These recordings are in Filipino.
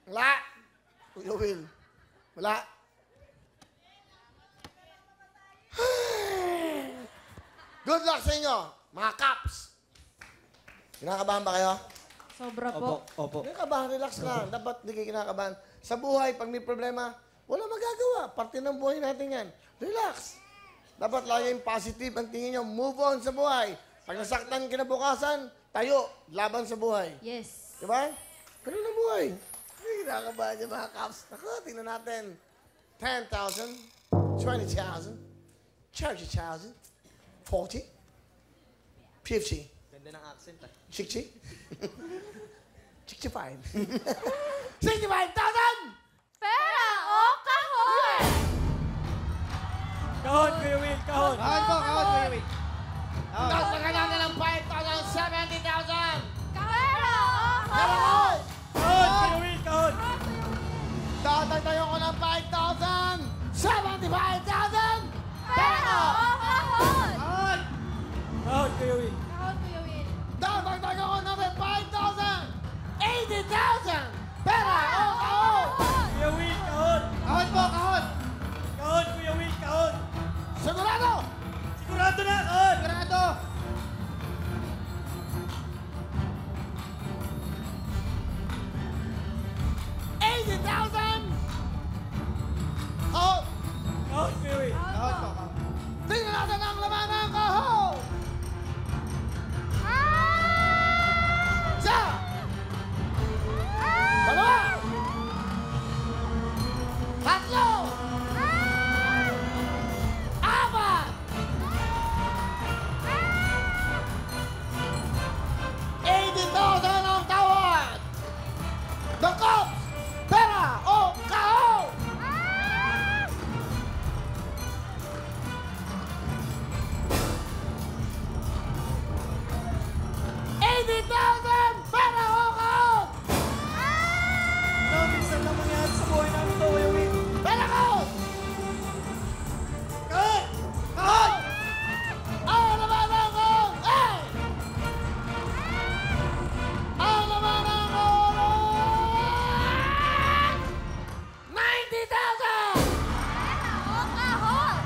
Wala. Kuya Will. Wala. Good luck sa inyo, mga Caps. Kinakabahan ba kayo? Sobra po. Opo. Kinakabahan, relax lang. Dapat hindi kayo kinakabahan. Sa buhay, pag may problema, wala magagawa. Parte ng buhay natin yan. Relax. Dapat laging positive ang tingin nyo. Move on sa buhay. Pag nasaktan kinabukasan, tayo. Laban sa buhay. Yes. Diba? Ganun ang buhay. Hindi kinakabahan niya mga Caps. Naku, tingnan natin. 10,000, 20,000, 30,000, 40, 50, Ganda ng accent ah. 60, 65, 65,000! Pera o kahon? Kahon, Kuya Will, kahon. Kahon po, Kuya Will. Dagdagan natin ng 5,000, 70,000! Pera o Pero kahon? ko! Kahon, Kuya Will, kahon. Dadagdagan ko ng 5,000, 75,000! Pera o kahon? Kahon! Kahon, Kuya Will. Kahon, Kuya Will. Dadagdagan ko ng 5,000, 80,000! Pera o kahon! Kuya Will, kahon. Kahon po, kahon! Kahon, Kuya Will, kahon. Sigurado! Sigurado na, kahon. Sigurado! Kahon! Kahon, Kuya Will. Kahon po, kahon. Tingnan natin ang laman ng kahon! Isa! Dalawa! Tatlo! Apat! 80,000 ang tawad! The Cops! Pera o kahon! $80,000! Pera o kahon! Minsan lang mangyari sa buhay namin to, Kuya Will. Pera kahon! Kahon! Kahon! Ang laman ng kahon! Ay! Ang laman ng kahon! 90,000! Pera o kahon?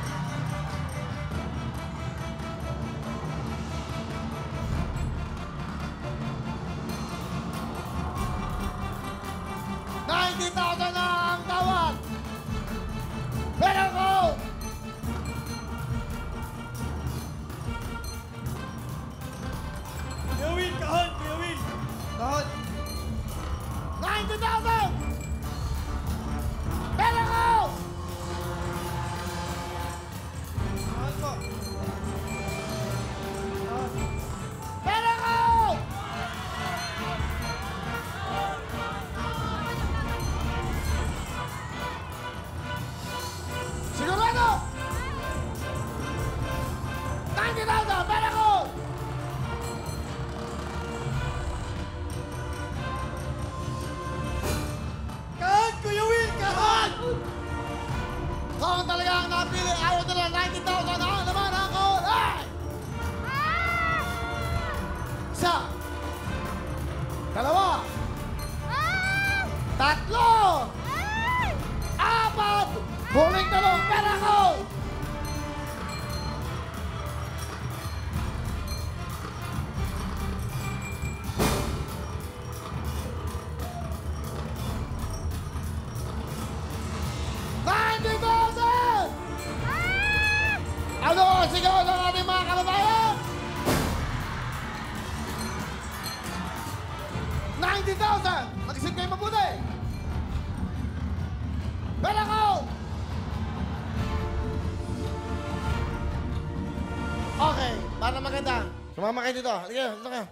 $90,000 na ang tawad! Pera kahon! Kuya Will, kahon, Kuya Will. Kahon! 90,000! Pera kahon! Kahon po! Pera kahon! Sigurado! 90,000! Pera kahon! Kahon, Kuya Will, kahon! Kahon talaga ang napili. Ayaw nila 90,000 ang naman ang kahon. Ay! Isa. Dalawa. Tatlo. Apat. Huling talong. Pera kahon. $90,000! Ano ang sigaw ng ating mga kababayan? 90,000! Mag-isip kayo mabuti! Pera ko! Okay, para maganda. Sumama kayo dito. Halika kayo, dito kayo.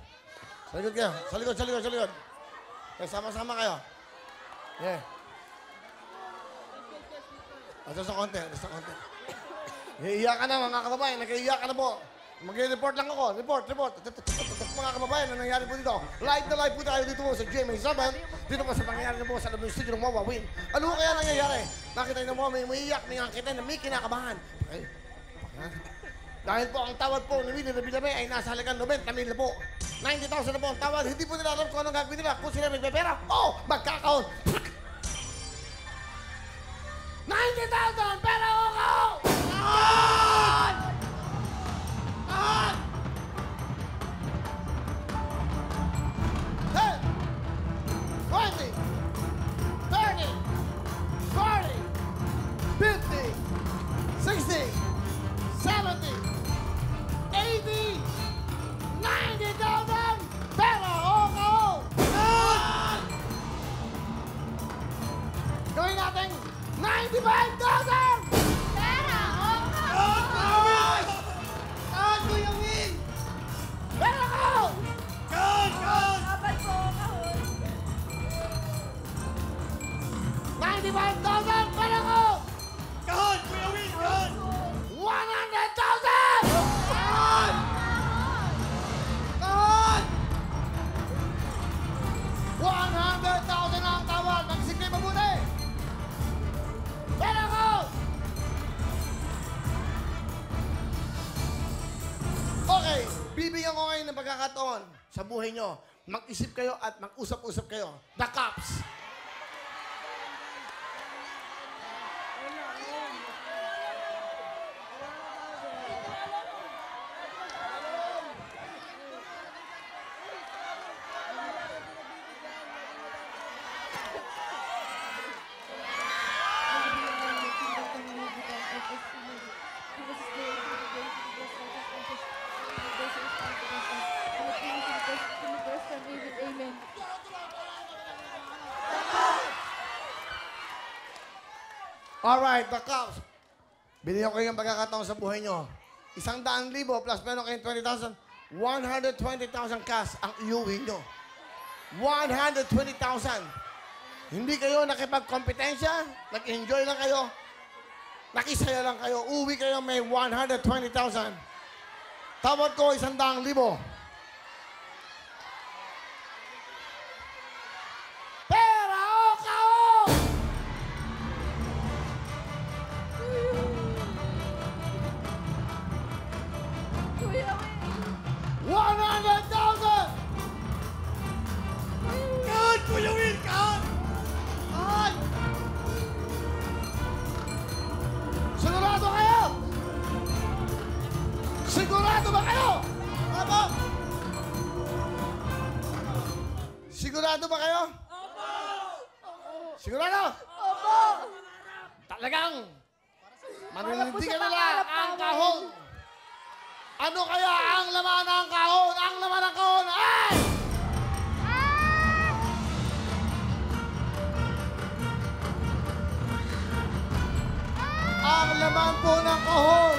Sa likod kayo. Sa likod, sa likod, sa likod. Okay, sama-sama kayo. Yeah. Ito sa konti, ito sa konti. Iiyak ka na, mga kababayan. Nag-iiyak ka na po. Mag-report lang ako. Report. Mga kababayan, ano nangyari po dito? Live na live po tayo dito po sa GMA7. Dito po sa pangyayari na po sa labing studio ng Wawa Win. Ano kaya nangyayari? Nakita niyo mo, may umiiyak, may ngakita na may kinakabahan. Okay? Dahil po ang tawad po ni Winnie Rabilabe ay nasa halagang 90,000 na po. 90,000 na po ang tawad. Hindi po nila alam kung anong gagawin nila. Kung sila may pera, magkakaon. 95,000! Pera o Kahon, kahon? Kuya Will! Kahon, Kuya Will! Pera ko! Kahon, kahon! Laban po, kahon. 95,000! Pera ko! Kahon, Kuya Will! Kahon! 100,000! Kahon! Kahon. Kahon! 100,000 ang tawad! Mag-isip kayo mabuti! Pera ko! Okay, bibigyan ko ngayon ng pagkakataon sa buhay nyo. Mag-isip kayo at mag-usap-usap kayo. The Cops! Amen. Alright, The Cops. Binigyan ko yung pagkakataon sa buhay nyo. 100,000 plus meron kayong 20,000. 120,000 cash ang iuwi nyo. 120,000. Hindi kayo nakipagkompetensya, nag-enjoy lang kayo, nakisaya lang kayo, uwi kayo may 120,000. Tawad ko 100,000. Pera o kao! Kuya Will. 100,000! Kahon, Kuya Will! Kahon! Kahon! Sigurado kayo? Sigurado ba kayo? Opo! Sigurado ba kayo? Sigurado? Opo. Talagang Para po sa maninindigan nila pangarap ang namin. kahon. Ano kaya ang laman ng kahon? Ang laman ng kahon ay... Ang laman po ng kahon,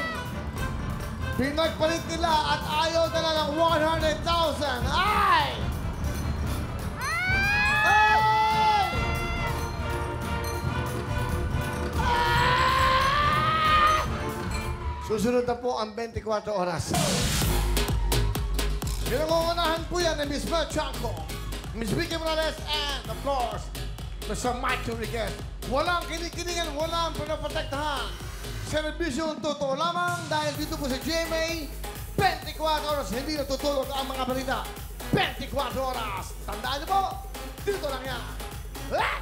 pinagpalit nila at ayaw nila ng 100,000 ay... Ay! Susunod na po ang 24 oras. Pinangungunahan po yan ni Miss Mel Chanco, Miss Vicky Morales, and of course, Mr. Mike Rodriguez. Walang kinikilingan, walang pinaprotektahan. Servisyon totoo lamang dahil dito po sa GMA, 24 oras hindi natutulog ang mga balita. 24 oras. Tandaan niyo po, dito lang yan. Ah!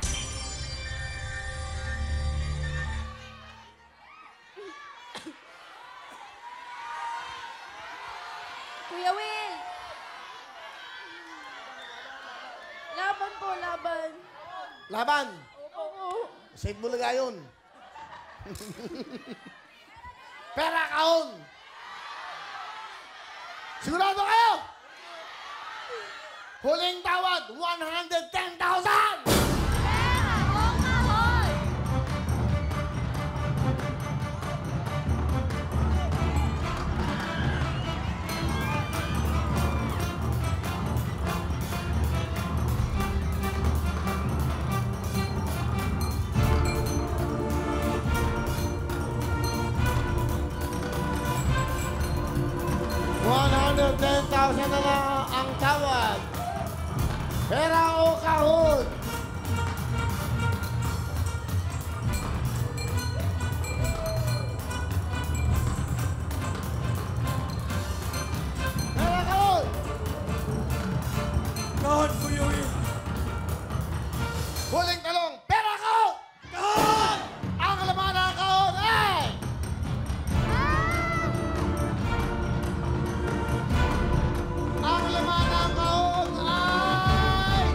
Kuya Will. Laban po, laban. Laban. Oo. Save Bulaga yun. Pera kaon. Sigurado kayo? Huling tawad, 110,000! Pera o kahon? $110,000 na lang ang tawad. Pera o kahon? Pera kahon? Kahon, Kuya Will! Huling talong, pera kahon? Kahon! Ang laman ng kahon ay... Ang laman ng kahon ay...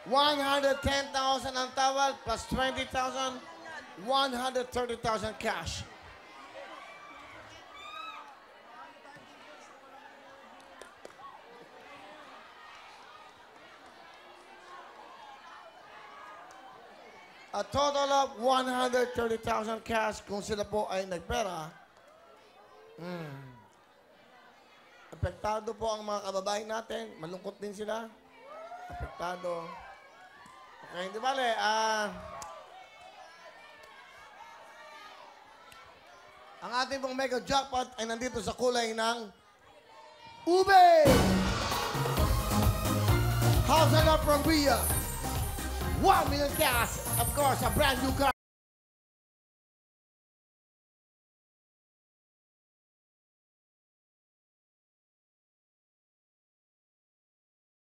110,000 ang towel plus 20,000, 130,000 cash. A total of 130,000 cash kung sila po ay nagpera. Apektado po ang mga kababayan natin. Malungkot din sila. Apektado. Okay, hindi bale. Ang ating pong mega jackpot ay nandito sa kulay ng ube! House and up from Via. 1 million cash. Of course, a brand new car.